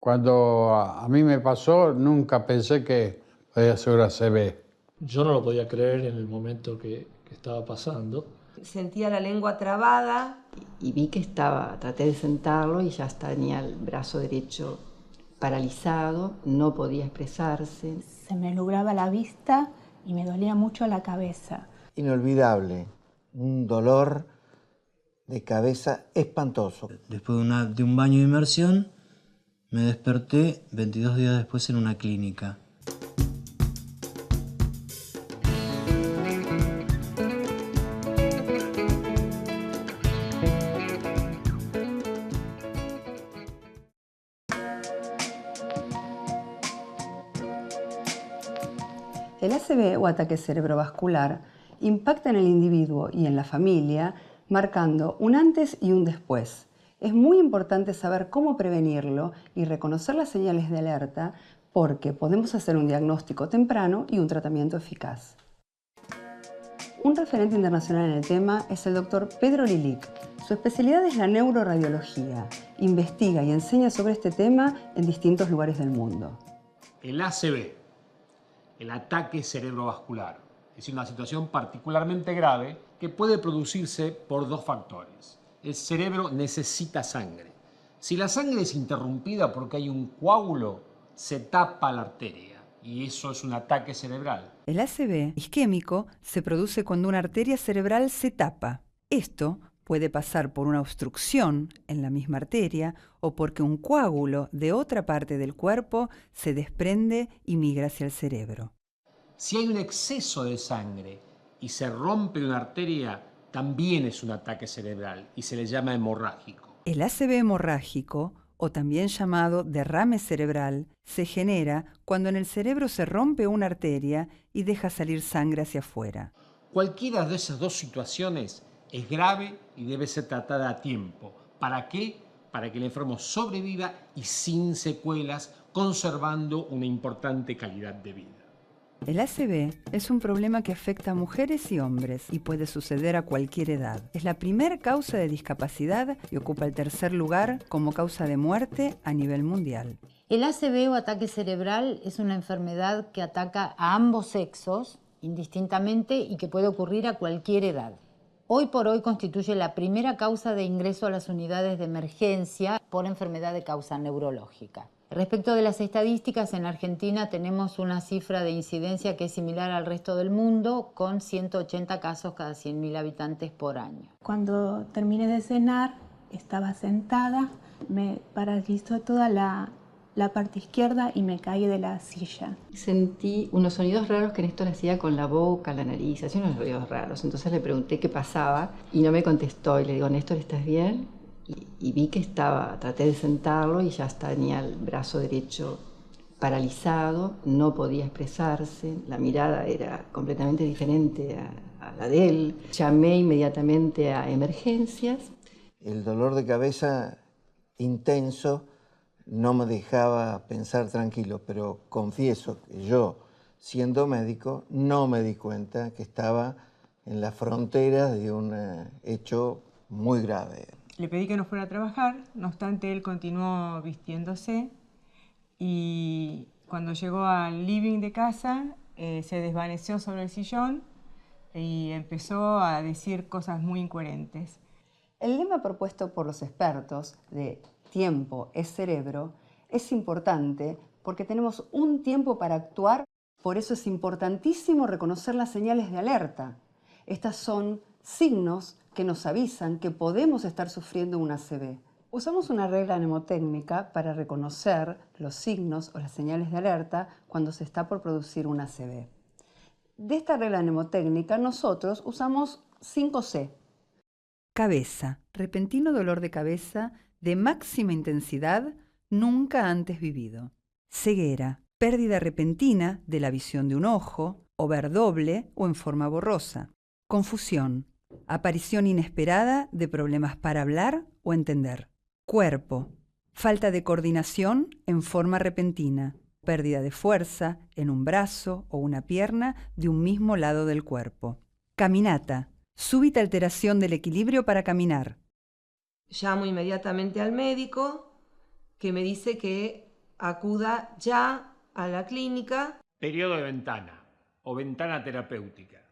Cuando a mí me pasó, nunca pensé que podía ser una ACV. Yo no lo podía creer en el momento que estaba pasando. Sentía la lengua trabada. Y vi que traté de sentarlo y ya tenía el brazo derecho paralizado, no podía expresarse. Se me nublaba la vista y me dolía mucho la cabeza. Inolvidable, un dolor de cabeza espantoso. Después de un baño de inmersión, me desperté 22 días después en una clínica. El ACV o ataque cerebrovascular impacta en el individuo y en la familia, marcando un antes y un después. Es muy importante saber cómo prevenirlo y reconocer las señales de alerta porque podemos hacer un diagnóstico temprano y un tratamiento eficaz. Un referente internacional en el tema es el Dr. Pedro Lilic. Su especialidad es la neuroradiología. Investiga y enseña sobre este tema en distintos lugares del mundo. El ACV, el ataque cerebrovascular, es una situación particularmente grave que puede producirse por dos factores. El cerebro necesita sangre. Si la sangre es interrumpida porque hay un coágulo, se tapa la arteria y eso es un ataque cerebral. El ACV isquémico se produce cuando una arteria cerebral se tapa. Esto puede pasar por una obstrucción en la misma arteria o porque un coágulo de otra parte del cuerpo se desprende y migra hacia el cerebro. Si hay un exceso de sangre y se rompe una arteria, también es un ataque cerebral y se le llama hemorrágico. El ACV hemorrágico, o también llamado derrame cerebral, se genera cuando en el cerebro se rompe una arteria y deja salir sangre hacia afuera. Cualquiera de esas dos situaciones es grave y debe ser tratada a tiempo. ¿Para qué? Para que el enfermo sobreviva y sin secuelas, conservando una importante calidad de vida. El ACV es un problema que afecta a mujeres y hombres y puede suceder a cualquier edad. Es la primera causa de discapacidad y ocupa el tercer lugar como causa de muerte a nivel mundial. El ACV o ataque cerebral es una enfermedad que ataca a ambos sexos indistintamente y que puede ocurrir a cualquier edad. Hoy por hoy constituye la primera causa de ingreso a las unidades de emergencia por enfermedad de causa neurológica. Respecto de las estadísticas, en Argentina tenemos una cifra de incidencia que es similar al resto del mundo, con 180 casos cada 100.000 habitantes por año. Cuando terminé de cenar, estaba sentada, me paralizó toda la parte izquierda y me caí de la silla. Sentí unos sonidos raros que Néstor hacía con la boca, la nariz, hacía unos ruidos raros. Entonces le pregunté qué pasaba y no me contestó. Y le digo, Néstor, ¿estás bien? Y vi que traté de sentarlo y ya tenía el brazo derecho paralizado, no podía expresarse, la mirada era completamente diferente a la de él. Llamé inmediatamente a emergencias. El dolor de cabeza intenso no me dejaba pensar tranquilo, pero confieso que yo, siendo médico, no me di cuenta que estaba en la frontera de un hecho muy grave. Le pedí que no fuera a trabajar, no obstante él continuó vistiéndose y cuando llegó al living de casa se desvaneció sobre el sillón y empezó a decir cosas muy incoherentes. El lema propuesto por los expertos de tiempo es cerebro es importante porque tenemos un tiempo para actuar, por eso es importantísimo reconocer las señales de alerta. Estas son signos que nos avisan que podemos estar sufriendo un ACV. Usamos una regla mnemotécnica para reconocer los signos o las señales de alerta cuando se está por producir un ACV. De esta regla mnemotécnica nosotros usamos 5C. Cabeza, repentino dolor de cabeza de máxima intensidad nunca antes vivido. Ceguera, pérdida repentina de la visión de un ojo, o ver doble o en forma borrosa. Confusión, aparición inesperada de problemas para hablar o entender. Cuerpo, falta de coordinación en forma repentina, pérdida de fuerza en un brazo o una pierna de un mismo lado del cuerpo. Caminata, súbita alteración del equilibrio para caminar. Llamo inmediatamente al médico que me dice que acuda ya a la clínica. Periodo de ventana o ventana terapéutica.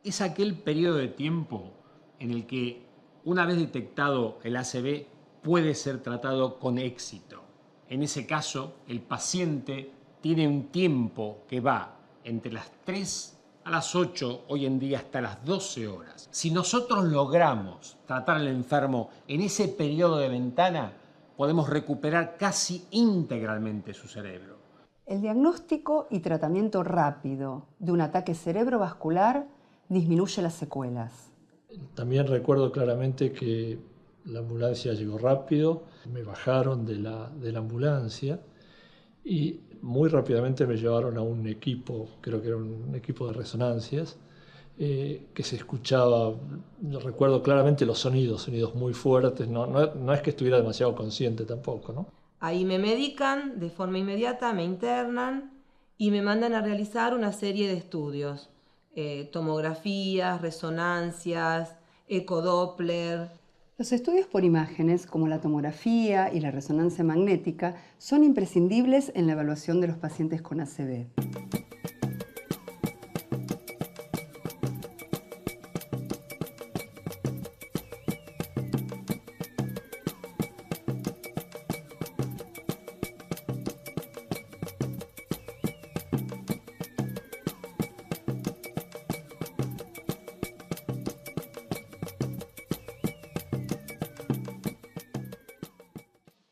Es aquel periodo de tiempo en el que, una vez detectado el ACV, puede ser tratado con éxito. En ese caso, el paciente tiene un tiempo que va entre las 3 a las 8, hoy en día hasta las 12 horas. Si nosotros logramos tratar al enfermo en ese periodo de ventana, podemos recuperar casi íntegramente su cerebro. El diagnóstico y tratamiento rápido de un ataque cerebrovascular disminuye las secuelas. También recuerdo claramente que la ambulancia llegó rápido, me bajaron de la ambulancia y muy rápidamente me llevaron a un equipo, creo que era un equipo de resonancias, que se escuchaba, recuerdo claramente los sonidos muy fuertes, no es que estuviera demasiado consciente tampoco, ¿no? Ahí me medican de forma inmediata, me internan y me mandan a realizar una serie de estudios. Tomografías, resonancias, ecodoppler. Los estudios por imágenes, como la tomografía y la resonancia magnética, son imprescindibles en la evaluación de los pacientes con ACV.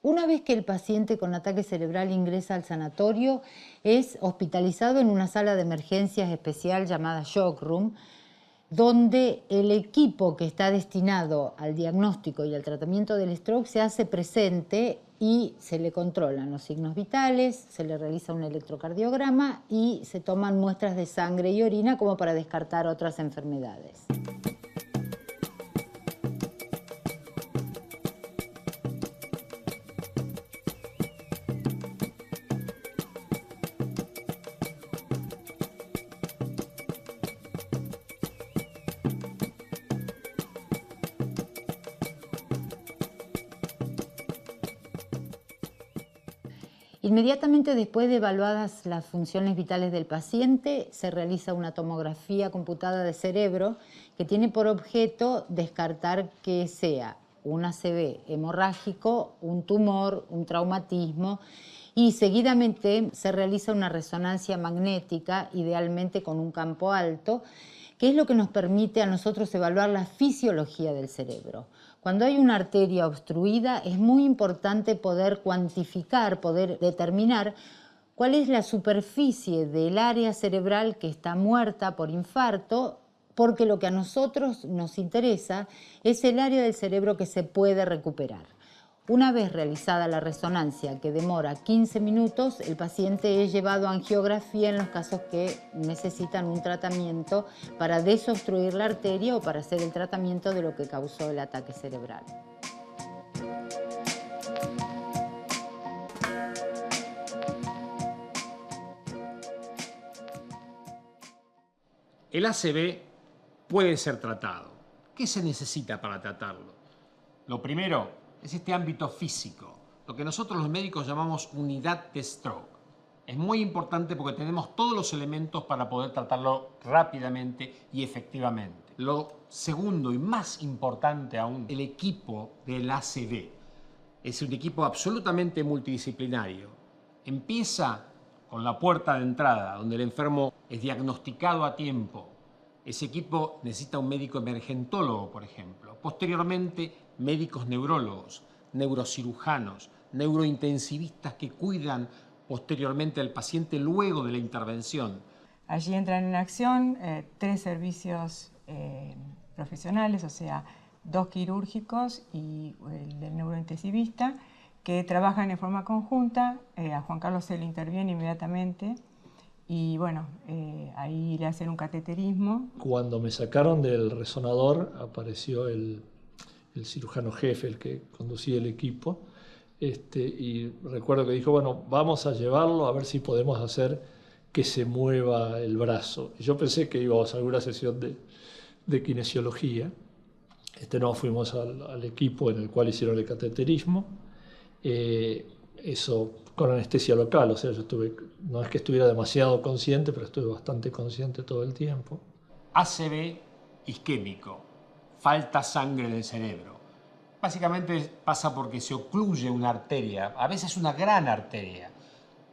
Una vez que el paciente con ataque cerebral ingresa al sanatorio, es hospitalizado en una sala de emergencias especial llamada Shock Room, donde el equipo que está destinado al diagnóstico y al tratamiento del stroke se hace presente y se le controlan los signos vitales, se le realiza un electrocardiograma y se toman muestras de sangre y orina como para descartar otras enfermedades. Inmediatamente después de evaluadas las funciones vitales del paciente, se realiza una tomografía computada de cerebro que tiene por objeto descartar que sea un ACV hemorrágico, un tumor, un traumatismo, y seguidamente se realiza una resonancia magnética, idealmente con un campo alto, que es lo que nos permite a nosotros evaluar la fisiología del cerebro. Cuando hay una arteria obstruida es muy importante poder cuantificar, poder determinar cuál es la superficie del área cerebral que está muerta por infarto, porque lo que a nosotros nos interesa es el área del cerebro que se puede recuperar. Una vez realizada la resonancia, que demora 15 minutos, el paciente es llevado a angiografía en los casos que necesitan un tratamiento para desobstruir la arteria o para hacer el tratamiento de lo que causó el ataque cerebral. El ACV puede ser tratado. ¿Qué se necesita para tratarlo? Lo primero es este ámbito físico, lo que nosotros los médicos llamamos unidad de stroke. Es muy importante porque tenemos todos los elementos para poder tratarlo rápidamente y efectivamente. Lo segundo y más importante aún, el equipo del ACV. Es un equipo absolutamente multidisciplinario. Empieza con la puerta de entrada, donde el enfermo es diagnosticado a tiempo. Ese equipo necesita un médico emergentólogo, por ejemplo. Posteriormente, médicos neurólogos, neurocirujanos, neurointensivistas que cuidan posteriormente al paciente luego de la intervención. Allí entran en acción 3 servicios profesionales, o sea, 2 quirúrgicos y el del neurointensivista, que trabajan en forma conjunta. A Juan Carlos se le interviene inmediatamente y bueno, ahí le hacen un cateterismo. Cuando me sacaron del resonador apareció el cirujano jefe, el que conducía el equipo, y recuerdo que dijo, bueno, vamos a llevarlo a ver si podemos hacer que se mueva el brazo. Y yo pensé que íbamos a alguna sesión de kinesiología. No, fuimos al equipo en el cual hicieron el cateterismo. Eso con anestesia local, o sea, yo no es que estuviera demasiado consciente, pero estuve bastante consciente todo el tiempo. ACV isquémico, falta sangre en el cerebro. Básicamente pasa porque se ocluye una arteria, a veces una gran arteria.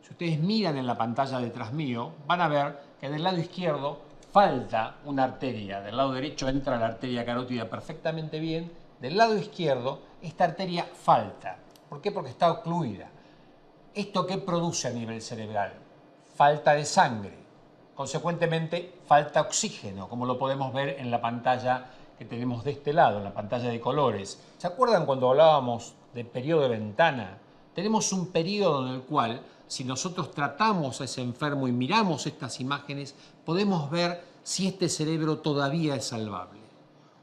Si ustedes miran en la pantalla detrás mío, van a ver que del lado izquierdo falta una arteria, del lado derecho entra la arteria carótida perfectamente bien, del lado izquierdo esta arteria falta. ¿Por qué? Porque está ocluida. ¿Esto qué produce a nivel cerebral? Falta de sangre. Consecuentemente, falta oxígeno, como lo podemos ver en la pantalla que tenemos de este lado, en la pantalla de colores. ¿Se acuerdan cuando hablábamos de periodo de ventana? Tenemos un periodo en el cual, si nosotros tratamos a ese enfermo y miramos estas imágenes, podemos ver si este cerebro todavía es salvable.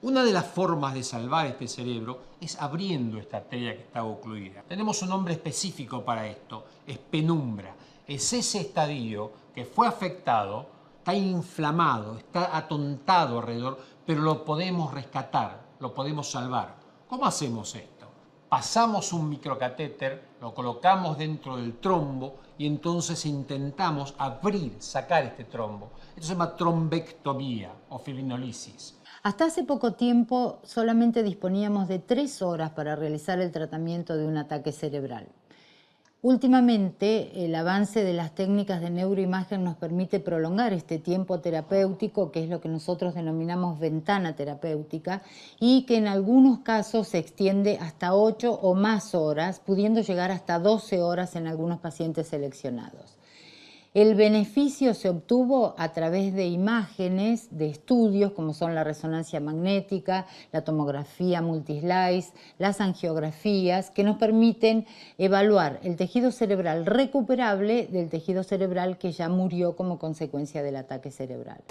Una de las formas de salvar este cerebro es abriendo esta arteria que está ocluida. Tenemos un nombre específico para esto, es penumbra. Es ese estadio que fue afectado, está inflamado, está atontado alrededor, pero lo podemos rescatar, lo podemos salvar. ¿Cómo hacemos esto? Pasamos un microcatéter, lo colocamos dentro del trombo y entonces intentamos abrir, sacar este trombo. Esto se llama trombectomía o fibrinolisis. Hasta hace poco tiempo solamente disponíamos de 3 horas para realizar el tratamiento de un ataque cerebral. Últimamente, el avance de las técnicas de neuroimagen nos permite prolongar este tiempo terapéutico, que es lo que nosotros denominamos ventana terapéutica, y que en algunos casos se extiende hasta 8 o más horas, pudiendo llegar hasta 12 horas en algunos pacientes seleccionados. El beneficio se obtuvo a través de imágenes, de estudios como son la resonancia magnética, la tomografía multislice, las angiografías, que nos permiten evaluar el tejido cerebral recuperable del tejido cerebral que ya murió como consecuencia del ataque cerebral.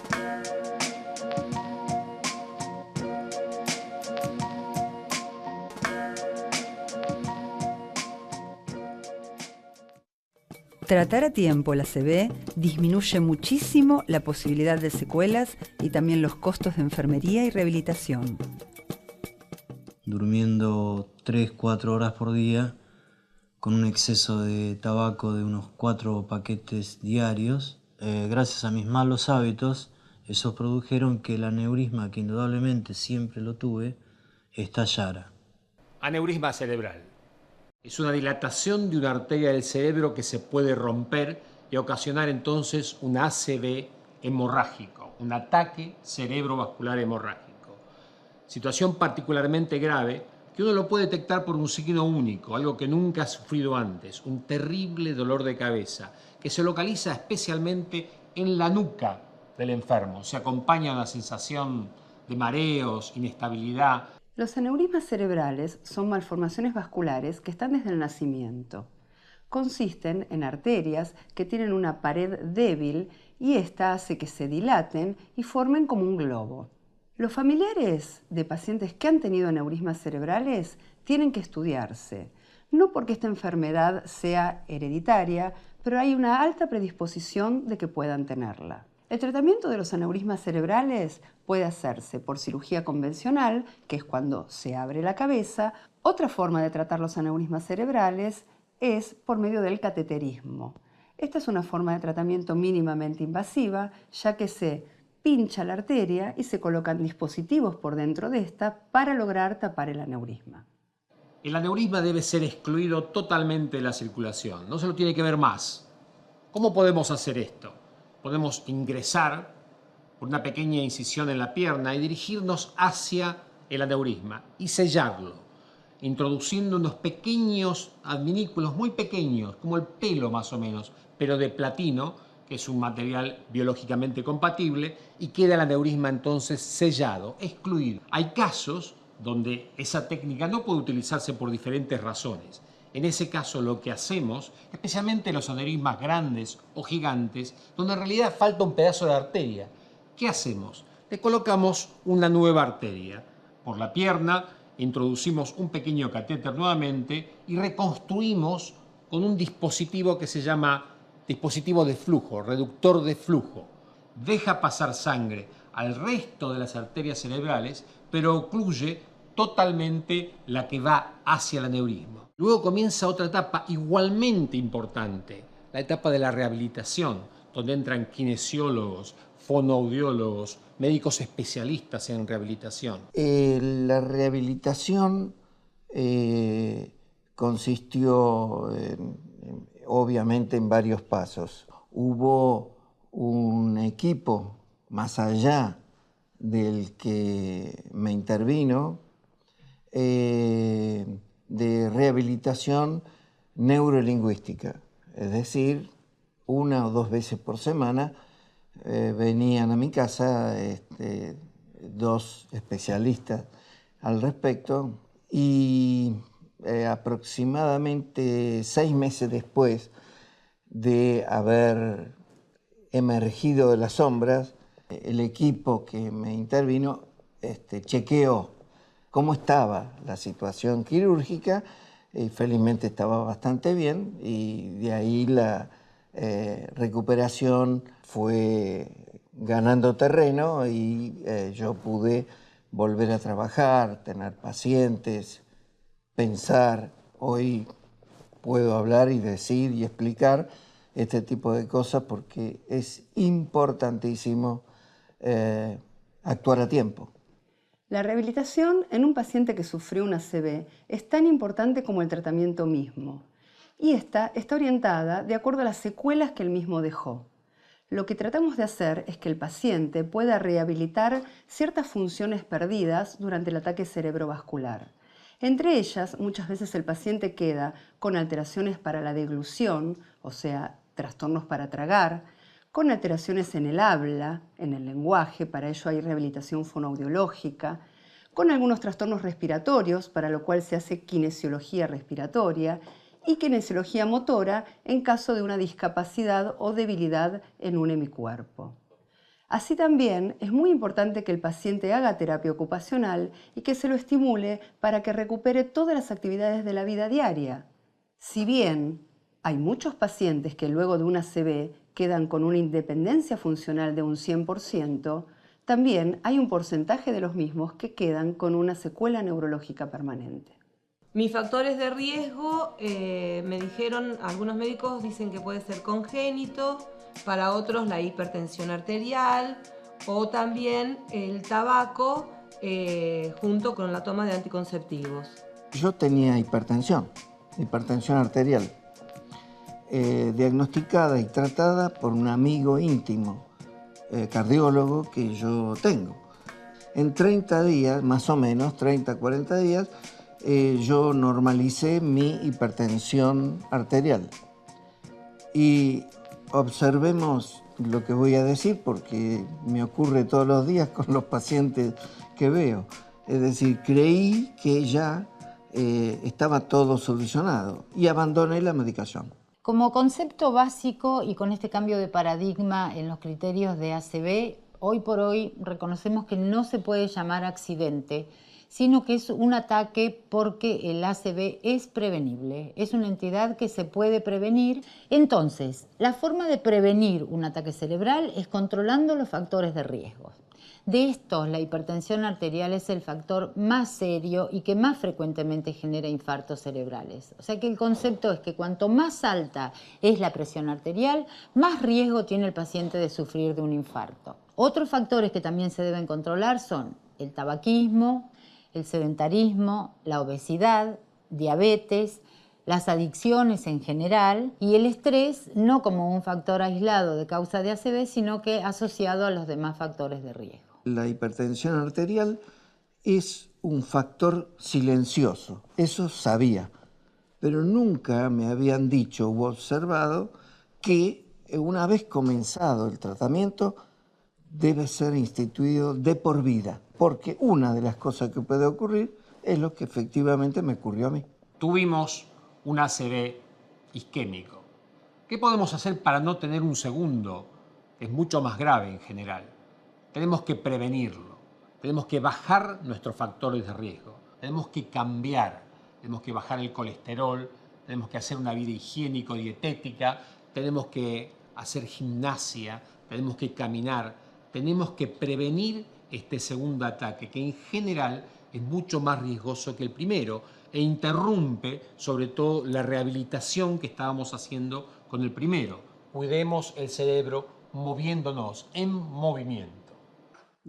Tratar a tiempo la ACV disminuye muchísimo la posibilidad de secuelas y también los costos de enfermería y rehabilitación. Durmiendo 3-4 horas por día, con un exceso de tabaco de unos 4 paquetes diarios, gracias a mis malos hábitos, esos produjeron que el aneurisma, que indudablemente siempre lo tuve, estallara. Aneurisma cerebral. Es una dilatación de una arteria del cerebro que se puede romper y ocasionar entonces un ACV hemorrágico, un ataque cerebrovascular hemorrágico. Situación particularmente grave que uno lo puede detectar por un signo único, algo que nunca ha sufrido antes, un terrible dolor de cabeza que se localiza especialmente en la nuca del enfermo. Se acompaña una sensación de mareos, inestabilidad. Los aneurismas cerebrales son malformaciones vasculares que están desde el nacimiento. Consisten en arterias que tienen una pared débil y esta hace que se dilaten y formen como un globo. Los familiares de pacientes que han tenido aneurismas cerebrales tienen que estudiarse, no porque esta enfermedad sea hereditaria, pero hay una alta predisposición de que puedan tenerla. El tratamiento de los aneurismas cerebrales puede hacerse por cirugía convencional, que es cuando se abre la cabeza. Otra forma de tratar los aneurismas cerebrales es por medio del cateterismo. Esta es una forma de tratamiento mínimamente invasiva, ya que se pincha la arteria y se colocan dispositivos por dentro de esta para lograr tapar el aneurisma. El aneurisma debe ser excluido totalmente de la circulación, no se lo tiene que ver más. ¿Cómo podemos hacer esto? Podemos ingresar por una pequeña incisión en la pierna y dirigirnos hacia el aneurisma y sellarlo, introduciendo unos pequeños adminículos muy pequeños, como el pelo más o menos, pero de platino, que es un material biológicamente compatible, y queda el aneurisma entonces sellado, excluido. Hay casos donde esa técnica no puede utilizarse por diferentes razones. En ese caso lo que hacemos, especialmente los aneurismas grandes o gigantes, donde en realidad falta un pedazo de arteria, ¿qué hacemos? Le colocamos una nueva arteria por la pierna, introducimos un pequeño catéter nuevamente y reconstruimos con un dispositivo que se llama dispositivo de flujo, reductor de flujo. Deja pasar sangre al resto de las arterias cerebrales, pero ocluye totalmente la que va hacia el aneurisma. Luego comienza otra etapa igualmente importante, la etapa de la rehabilitación, donde entran kinesiólogos, fonoaudiólogos, médicos especialistas en rehabilitación. La rehabilitación consistió obviamente en varios pasos. Hubo un equipo más allá del que me intervino de rehabilitación neurolingüística, es decir, 1 o 2 veces por semana venían a mi casa 2 especialistas al respecto y aproximadamente 6 meses después de haber emergido de las sombras, el equipo que me intervino chequeó cómo estaba la situación quirúrgica y felizmente estaba bastante bien y de ahí la recuperación fue ganando terreno y yo pude volver a trabajar, tener pacientes, pensar. Hoy puedo hablar y decir y explicar este tipo de cosas porque es importantísimo actuar a tiempo. La rehabilitación en un paciente que sufrió una ACV es tan importante como el tratamiento mismo. Y esta está orientada de acuerdo a las secuelas que el mismo dejó. Lo que tratamos de hacer es que el paciente pueda rehabilitar ciertas funciones perdidas durante el ataque cerebrovascular. Entre ellas, muchas veces el paciente queda con alteraciones para la deglución, o sea, trastornos para tragar, con alteraciones en el habla, en el lenguaje, para ello hay rehabilitación fonoaudiológica, con algunos trastornos respiratorios, para lo cual se hace kinesiología respiratoria, y kinesiología motora en caso de una discapacidad o debilidad en un hemicuerpo. Así también es muy importante que el paciente haga terapia ocupacional y que se lo estimule para que recupere todas las actividades de la vida diaria. Si bien hay muchos pacientes que luego de una ACV quedan con una independencia funcional de un 100%, también hay un porcentaje de los mismos que quedan con una secuela neurológica permanente. Mis factores de riesgo, me dijeron, algunos médicos dicen que puede ser congénito, para otros la hipertensión arterial o también el tabaco junto con la toma de anticonceptivos. Yo tenía hipertensión arterial, diagnosticada y tratada por un amigo íntimo, cardiólogo que yo tengo. En 30 días, más o menos, 30, 40 días, yo normalicé mi hipertensión arterial. Y observemos lo que voy a decir porque me ocurre todos los días con los pacientes que veo. Es decir, creí que ya estaba todo solucionado y abandoné la medicación. Como concepto básico y con este cambio de paradigma en los criterios de ACV, hoy por hoy reconocemos que no se puede llamar accidente, sino que es un ataque porque el ACV es prevenible, es una entidad que se puede prevenir. Entonces, la forma de prevenir un ataque cerebral es controlando los factores de riesgo. De estos, la hipertensión arterial es el factor más serio y que más frecuentemente genera infartos cerebrales. O sea que el concepto es que cuanto más alta es la presión arterial, más riesgo tiene el paciente de sufrir de un infarto. Otros factores que también se deben controlar son el tabaquismo, el sedentarismo, la obesidad, diabetes, las adicciones en general y el estrés no como un factor aislado de causa de ACV, sino que asociado a los demás factores de riesgo. La hipertensión arterial es un factor silencioso, eso sabía, pero nunca me habían dicho u observado que una vez comenzado el tratamiento debe ser instituido de por vida, porque una de las cosas que puede ocurrir es lo que efectivamente me ocurrió a mí. Tuvimos un ACV isquémico. ¿Qué podemos hacer para no tener un segundo? Es mucho más grave en general. Tenemos que prevenirlo, tenemos que bajar nuestros factores de riesgo, tenemos que cambiar, tenemos que bajar el colesterol, tenemos que hacer una vida higiénico-dietética, tenemos que hacer gimnasia, tenemos que caminar, tenemos que prevenir este segundo ataque, que en general es mucho más riesgoso que el primero e interrumpe sobre todo la rehabilitación que estábamos haciendo con el primero. Cuidemos el cerebro moviéndonos, en movimiento.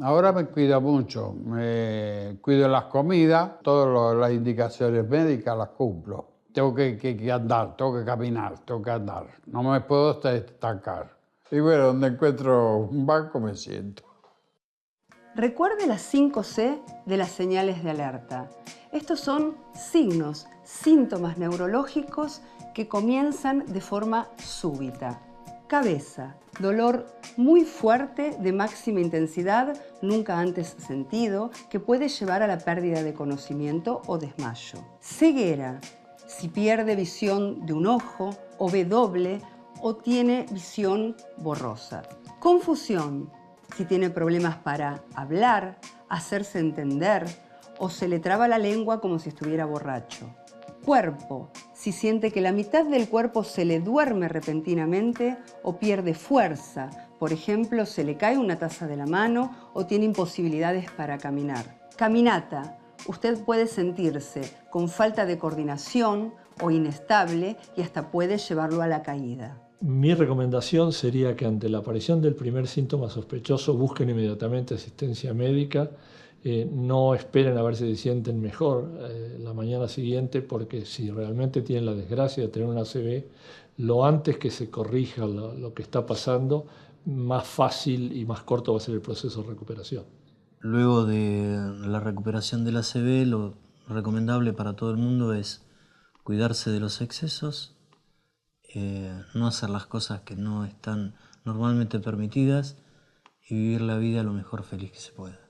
Ahora me cuido mucho, me cuido las comidas, todas las indicaciones médicas las cumplo. Tengo que andar, tengo que caminar, tengo que andar. No me puedo estancar. Y bueno, donde encuentro un banco me siento. Recuerde las 5C de las señales de alerta. Estos son signos, síntomas neurológicos que comienzan de forma súbita. Cabeza, dolor muy fuerte de máxima intensidad, nunca antes sentido, que puede llevar a la pérdida de conocimiento o desmayo. Ceguera, si pierde visión de un ojo o ve doble o tiene visión borrosa. Confusión, si tiene problemas para hablar, hacerse entender o se le traba la lengua como si estuviera borracho. Cuerpo, si siente que la mitad del cuerpo se le duerme repentinamente o pierde fuerza, por ejemplo, se le cae una taza de la mano o tiene imposibilidades para caminar. Caminata, usted puede sentirse con falta de coordinación o inestable y hasta puede llevarlo a la caída. Mi recomendación sería que ante la aparición del primer síntoma sospechoso busquen inmediatamente asistencia médica. No esperen a ver si se sienten mejor la mañana siguiente, porque si realmente tienen la desgracia de tener una ACV, lo antes que se corrija lo que está pasando, más fácil y más corto va a ser el proceso de recuperación. Luego de la recuperación de la ACV, lo recomendable para todo el mundo es cuidarse de los excesos, no hacer las cosas que no están normalmente permitidas y vivir la vida lo mejor feliz que se pueda.